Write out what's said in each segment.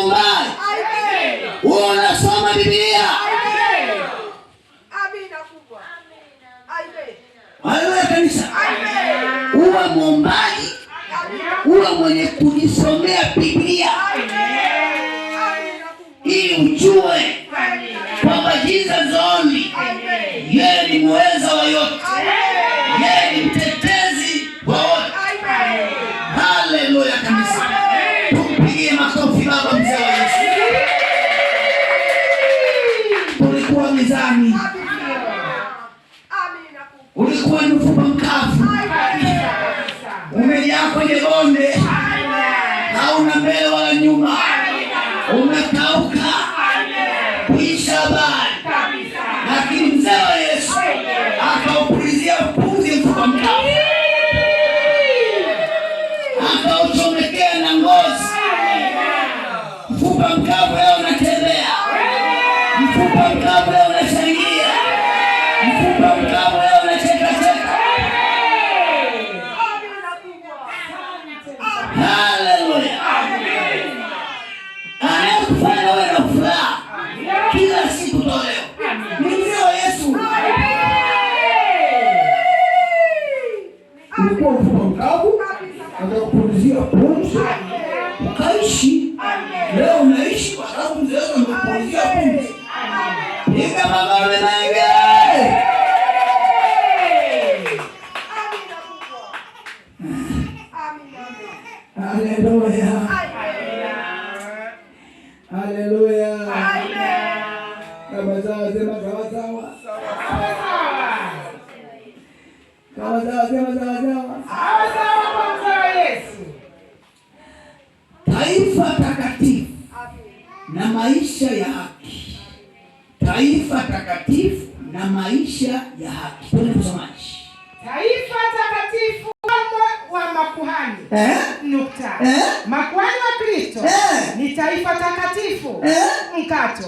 muombaji. Unasoma Biblia. Haleluya kanisa. Uwe muombaji. Uwe mwenye kujisomea Biblia. Ili ujue kwamba Jesus only. Yeye ni muweza wa yote. Yeye ni mtetezi wa wote. Haleluya kanisa. Tumpigie makofi baba mzee wa Yesu. Ulikuwa mizani. Ulikuwa ni mfupa mkavu. Umejaa kwenye bonde. Hauna mbele wala nyuma. Umekauka. Kuisha habari. Lakini mzee wa Yesu akaupulizia pumzi mfupa mkavu. Akauchomekea na ngozi. Mfupa mkavu leo unatembea. Mfupa mkavu leo unashangilia. Mfupa mkavu leo unacheka cheka. Haleluya. Anayekufanya wewe na furaha kila siku leo ni mzee wa Yesu. Ulikuwa mfupa mkavu, akakupulizia pumzi, ukaishi. Leo unaishi kwa sababu mzee wako amekupulizia pumzi. Piga mabawe na yeye. Haleluya. Haleluya. Kama sawa sema sawa sawa. Kama sawa sema sawa sawa. Sawa sawa kwa mzee wa Yesu. Taifa takatifu na maisha ya haki. Taifa takatifu na maisha ya haki. Twende msomaji. Taifa takatifu wa makuhani. Nukta. Makuhani wa Kristo ni taifa takatifu. Mkato.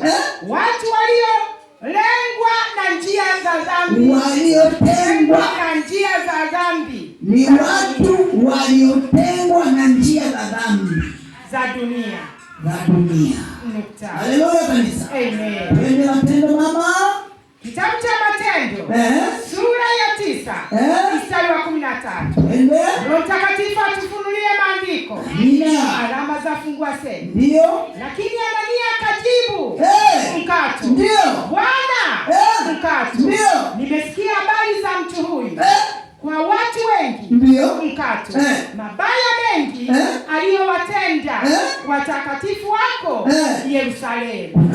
Watu waliolengwa na njia za dhambi. Waliotengwa na njia za dhambi. Ni watu waliotengwa na njia za dhambi za dunia. Nukta. Haleluya kanisa. Amen. Twende Matendo mama. Kitabu cha Matendo. Sura ya 9. Mstari wa 13. Roho Mtakatifu atufunulie maandiko. Alama za fungua seli. Ndio. Lakini Anania akajibu. Mkato. Ndio. Bwana. Mkato. Ndio. Nimesikia habari za mtu huyu. Kwa watu wengi. Ndio. Mkato. Mabaya mengi aliyowatenda watakatifu wako Yerusalemu.